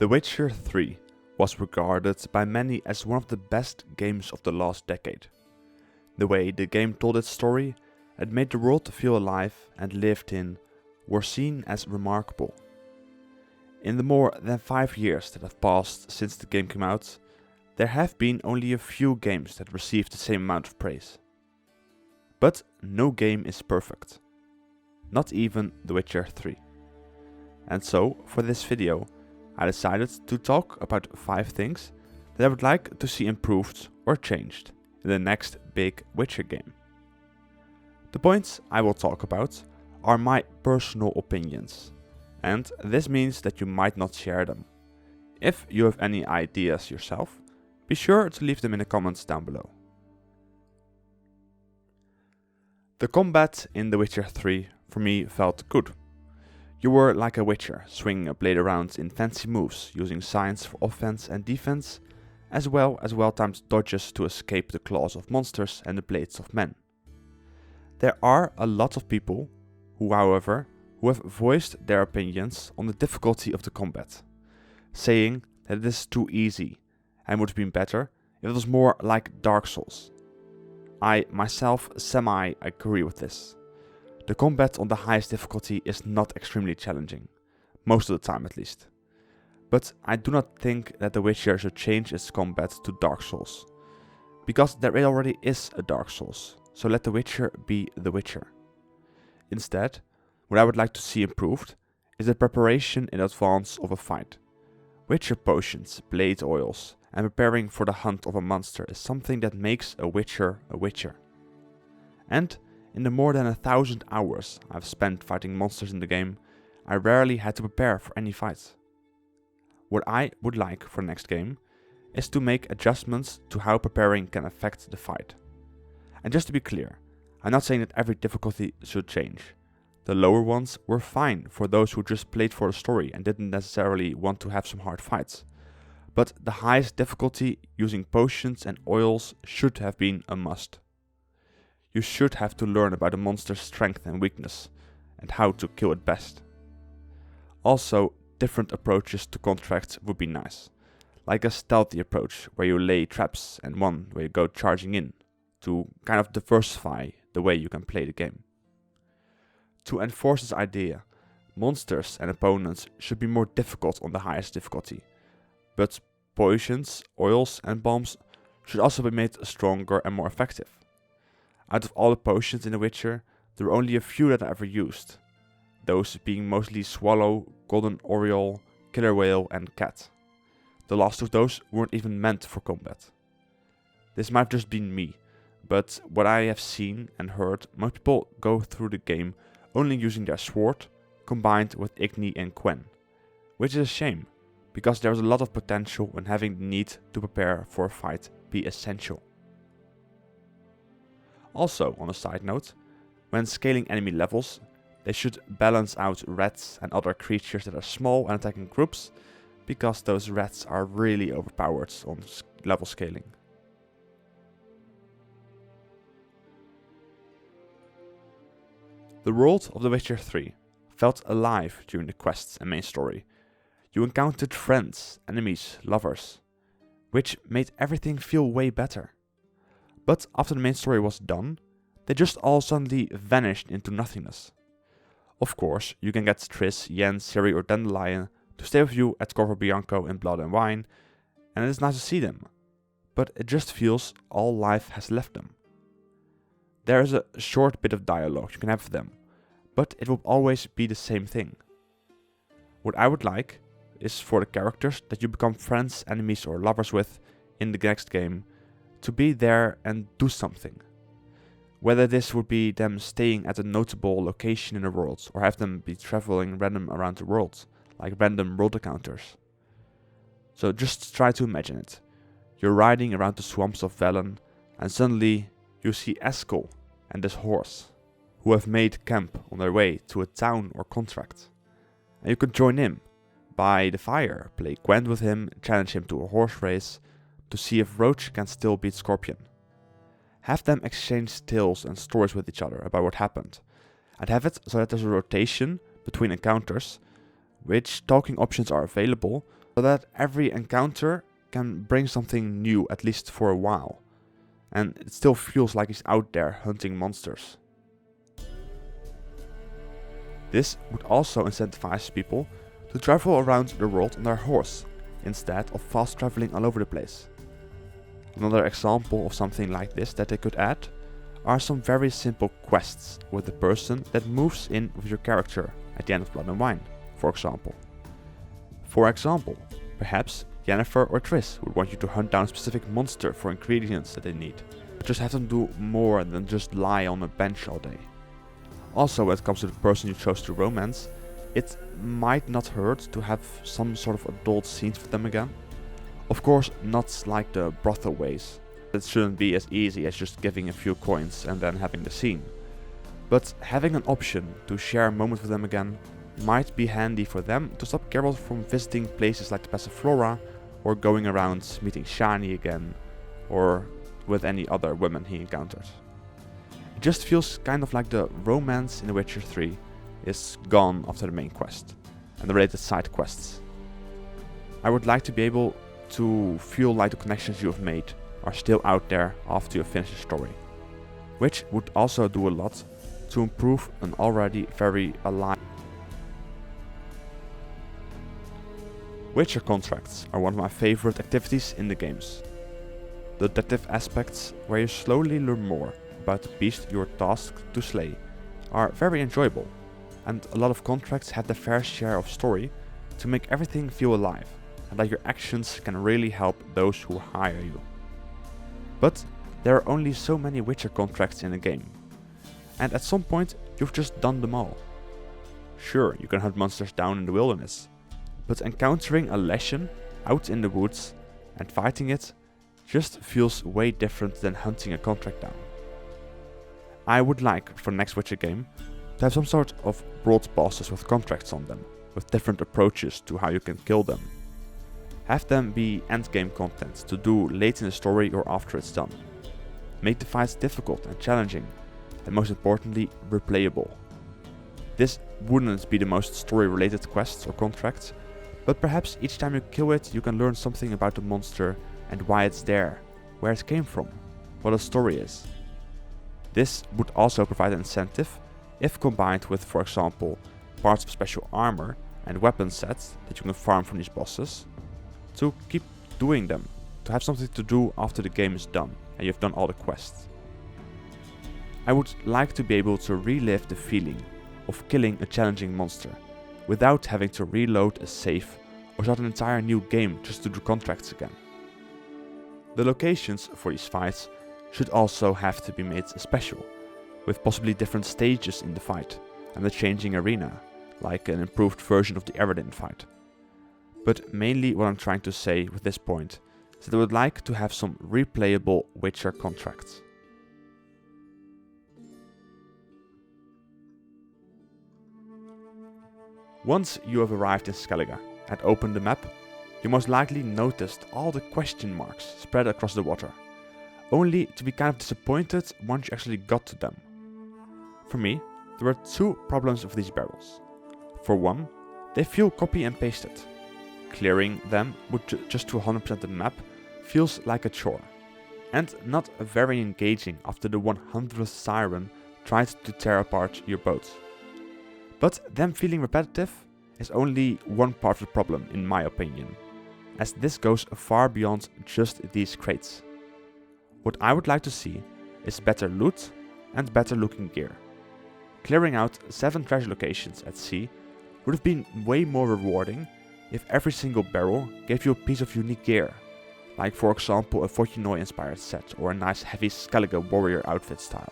The Witcher 3 was regarded by many as one of the best games of the last decade. The way the game told its story and made the world feel alive and lived in were seen as remarkable. In the more than 5 years that have passed since the game came out, there have been only a few games that received the same amount of praise. But no game is perfect. Not even The Witcher 3. And so, for this video, I decided to talk about 5 things that I would like to see improved or changed in the next big Witcher game. The points I will talk about are my personal opinions, and this means that you might not share them. If you have any ideas yourself, be sure to leave them in the comments down below. The combat in The Witcher 3 for me felt good. You were like a witcher, swinging a blade around in fancy moves, using science for offense and defense, as well as well-timed dodges to escape the claws of monsters and the blades of men. There are a lot of people who have voiced their opinions on the difficulty of the combat, saying that it is too easy and would have been better if it was more like Dark Souls. I myself semi-agree with this. The combat on the highest difficulty is not extremely challenging, most of the time at least. But I do not think that The Witcher should change its combat to Dark Souls, because there already is a Dark Souls, so let The Witcher be The Witcher. Instead, what I would like to see improved is the preparation in advance of a fight. Witcher potions, blade oils, and preparing for the hunt of a monster is something that makes a Witcher a Witcher. And in the more than 1,000 hours I've spent fighting monsters in the game, I rarely had to prepare for any fight. What I would like for the next game is to make adjustments to how preparing can affect the fight. And just to be clear, I'm not saying that every difficulty should change. The lower ones were fine for those who just played for the story and didn't necessarily want to have some hard fights. But the highest difficulty using potions and oils should have been a must. You should have to learn about a monster's strength and weakness, and how to kill it best. Also, different approaches to contracts would be nice, like a stealthy approach where you lay traps and one where you go charging in, to kind of diversify the way you can play the game. To enforce this idea, monsters and opponents should be more difficult on the highest difficulty, but potions, oils and bombs should also be made stronger and more effective. Out of all the potions in The Witcher, there are only a few that I ever used, those being mostly Swallow, Golden Oriole, Killer Whale and Cat. The last of those weren't even meant for combat. This might have just been me, but what I have seen and heard, most people go through the game only using their sword, combined with Igni and Gwen, which is a shame, because there is a lot of potential when having the need to prepare for a fight be essential. Also, on a side note, when scaling enemy levels, they should balance out rats and other creatures that are small and attacking groups, because those rats are really overpowered on level scaling. The world of The Witcher 3 felt alive during the quests and main story. You encountered friends, enemies, lovers, which made everything feel way better. But after the main story was done, they just all suddenly vanished into nothingness. Of course, you can get Triss, Yen, Ciri or Dandelion to stay with you at Corvo Bianco in Blood and Wine, and it is nice to see them, but it just feels all life has left them. There is a short bit of dialogue you can have with them, but it will always be the same thing. What I would like is for the characters that you become friends, enemies or lovers with in the next game to be there and do something. Whether this would be them staying at a notable location in the world or have them be traveling random around the world, like random world encounters. So just try to imagine it. You're riding around the swamps of Velen and suddenly you see Eskel and his horse, who have made camp on their way to a town or contract. And you could join him by the fire, play Gwent with him, challenge him to a horse race to see if Roach can still beat Scorpion. Have them exchange tales and stories with each other about what happened, and have it so that there's a rotation between encounters, which talking options are available, so that every encounter can bring something new, at least for a while, and it still feels like he's out there hunting monsters. This would also incentivize people to travel around the world on their horse, instead of fast traveling all over the place. Another example of something like this that they could add are some very simple quests with the person that moves in with your character at the end of Blood and Wine, for example. For example, perhaps Yennefer or Triss would want you to hunt down a specific monster for ingredients that they need, but just have them do more than just lie on a bench all day. Also, when it comes to the person you chose to romance, it might not hurt to have some sort of adult scenes with them again. Of course, not like the brothel ways. It shouldn't be as easy as just giving a few coins and then having the scene. But having an option to share a moment with them again might be handy for them to stop Geralt from visiting places like the Passiflora or going around meeting Shani again or with any other women he encounters. It just feels kind of like the romance in The Witcher 3 is gone after the main quest and the related side quests. I would like to be able to feel like the connections you have made are still out there after you finish the story, which would also do a lot to improve an already very alive. Witcher contracts are one of my favorite activities in the games. The detective aspects, where you slowly learn more about the beast you're tasked to slay, are very enjoyable, and a lot of contracts have their fair share of story to make everything feel alive, and that your actions can really help those who hire you. But there are only so many Witcher contracts in the game, and at some point you've just done them all. Sure, you can hunt monsters down in the wilderness, but encountering a Leshen out in the woods and fighting it just feels way different than hunting a contract down. I would like, for the next Witcher game, to have some sort of broad bosses with contracts on them, with different approaches to how you can kill them. Have them be endgame content to do late in the story or after it's done. Make the fights difficult and challenging, and most importantly, replayable. This wouldn't be the most story related quests or contracts, but perhaps each time you kill it you can learn something about the monster and why it's there, where it came from, what the story is. This would also provide an incentive if combined with, for example, parts of special armor and weapon sets that you can farm from these bosses, to keep doing them, to have something to do after the game is done and you've done all the quests. I would like to be able to relive the feeling of killing a challenging monster without having to reload a save or start an entire new game just to do contracts again. The locations for these fights should also have to be made special, with possibly different stages in the fight and a changing arena, like an improved version of the Eredin fight. But mainly what I'm trying to say with this point is that I would like to have some replayable Witcher contracts. Once you have arrived in Skellige and opened the map, you most likely noticed all the question marks spread across the water, only to be kind of disappointed once you actually got to them. For me, there were two problems with these barrels. For one, they feel copy and pasted. Clearing them with just to 100% the map feels like a chore, and not very engaging after the 100th siren tried to tear apart your boat. But them feeling repetitive is only one part of the problem in my opinion, as this goes far beyond just these crates. What I would like to see is better loot and better looking gear. Clearing out 7 treasure locations at sea would have been way more rewarding if every single barrel gave you a piece of unique gear, like for example a Fontenoy inspired set or a nice heavy Skellige warrior outfit style.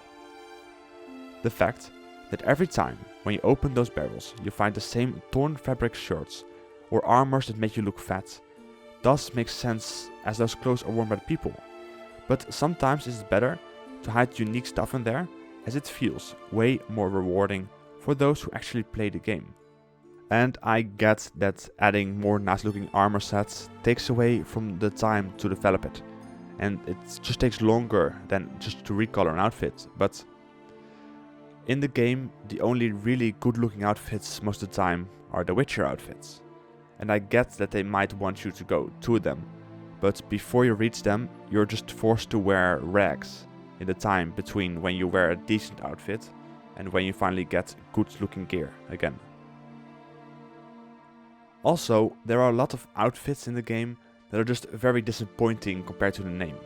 The fact that every time when you open those barrels you find the same torn fabric shirts or armors that make you look fat does make sense, as those clothes are worn by the people, but sometimes it's better to hide unique stuff in there, as it feels way more rewarding for those who actually play the game. And I get that adding more nice looking armor sets takes away from the time to develop it, and it just takes longer than just to recolor an outfit, but in the game the only really good looking outfits most of the time are the Witcher outfits. and I get that they might want you to go to them, but before you reach them, you're just forced to wear rags in the time between when you wear a decent outfit and when you finally get good looking gear again. Also, there are a lot of outfits in the game that are just very disappointing compared to the name.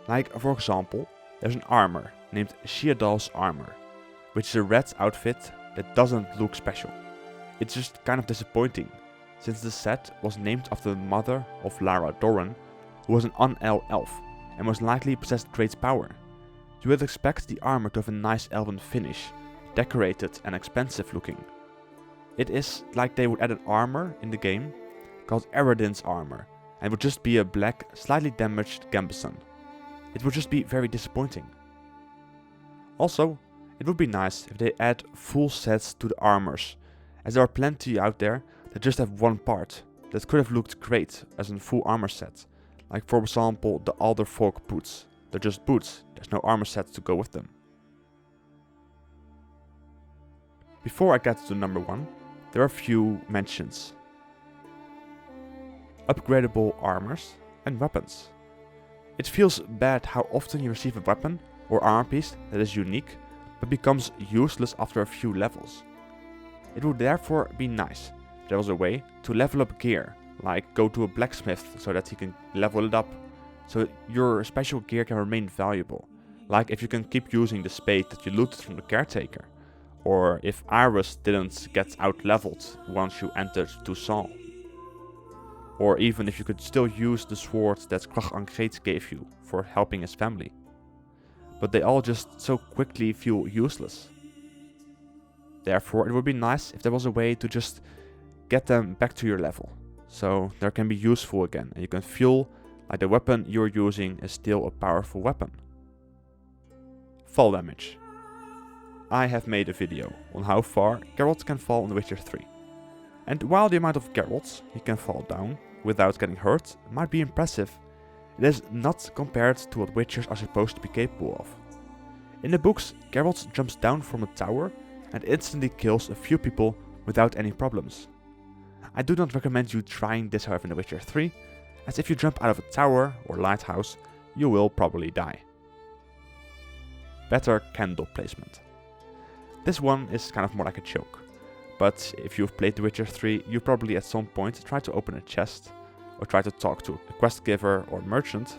Like, for example, there's an armor named Sheardal's armor, which is a red outfit that doesn't look special. It's just kind of disappointing, since the set was named after the mother of Lara Doran, who was an Unel elf and most likely possessed great power. You would expect the armor to have a nice elven finish, decorated and expensive looking. It is like they would add an armor in the game called Eredin's armor, and would just be a black, slightly damaged gambeson. It would just be very disappointing. Also, it would be nice if they add full sets to the armors, as there are plenty out there that just have one part that could have looked great as a full armor set. Like, for example, the Alder Folk boots. They're just boots, there's no armor sets to go with them. Before I get to number 1, there are a few mentions. Upgradable armors and weapons. It feels bad how often you receive a weapon or armor piece that is unique, but becomes useless after a few levels. It would therefore be nice if there was a way to level up gear, like go to a blacksmith so that he can level it up, so your special gear can remain valuable. Like if you can keep using the spade that you looted from the caretaker, or if Iris didn't get out-leveled once you entered Toussaint. Or even if you could still use the sword that Krach Angreet gave you for helping his family. But they all just so quickly feel useless. Therefore, it would be nice if there was a way to just get them back to your level, so they can be useful again and you can feel like the weapon you're using is still a powerful weapon. Fall damage. I have made a video on how far Geralt can fall in The Witcher 3. And while the amount of Geralts he can fall down without getting hurt might be impressive, it is not compared to what Witchers are supposed to be capable of. In the books, Geralt jumps down from a tower and instantly kills a few people without any problems. I do not recommend you trying this however in The Witcher 3, as if you jump out of a tower or lighthouse, you will probably die. Better candle placement. This one is kind of more like a joke, but if you've played The Witcher 3, you probably at some point try to open a chest, or try to talk to a quest giver or merchant.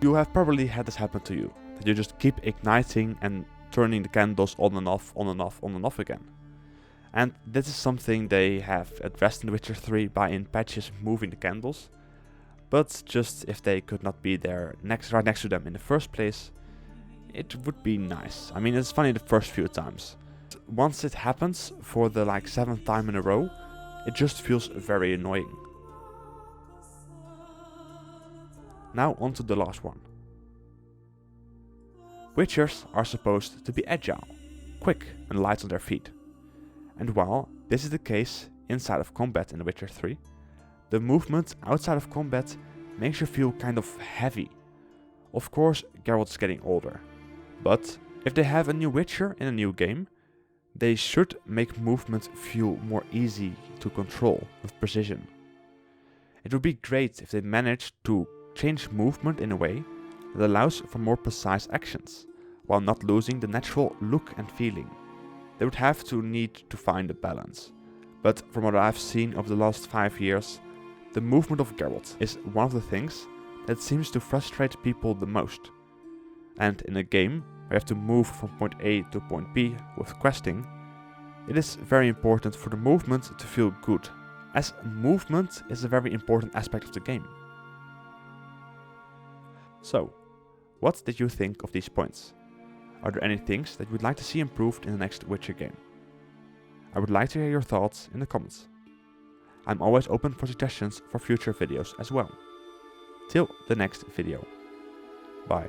You have probably had this happen to you, that you just keep igniting and turning the candles on and off, on and off, on and off again. And this is something they have addressed in The Witcher 3 by in patches moving the candles, but just if they could not be there right next to them in the first place, it would be nice. I mean, it's funny the first few times. Once it happens for the 7th time in a row, it just feels very annoying. Now on to the last one. Witchers are supposed to be agile, quick and light on their feet. And while this is the case inside of combat in The Witcher 3, the movement outside of combat makes you feel kind of heavy. Of course, Geralt's getting older, but if they have a new Witcher in a new game, they should make movement feel more easy to control with precision. It would be great if they managed to change movement in a way that allows for more precise actions, while not losing the natural look and feeling. They would have to need to find a balance, but from what I've seen over the last 5 years, the movement of Geralt is one of the things that seems to frustrate people the most. And in a game where you have to move from point A to point B with questing, it is very important for the movement to feel good, as movement is a very important aspect of the game. So, what did you think of these points? Are there any things that you would like to see improved in the next Witcher game? I would like to hear your thoughts in the comments. I'm always open for suggestions for future videos as well. Till the next video. Bye.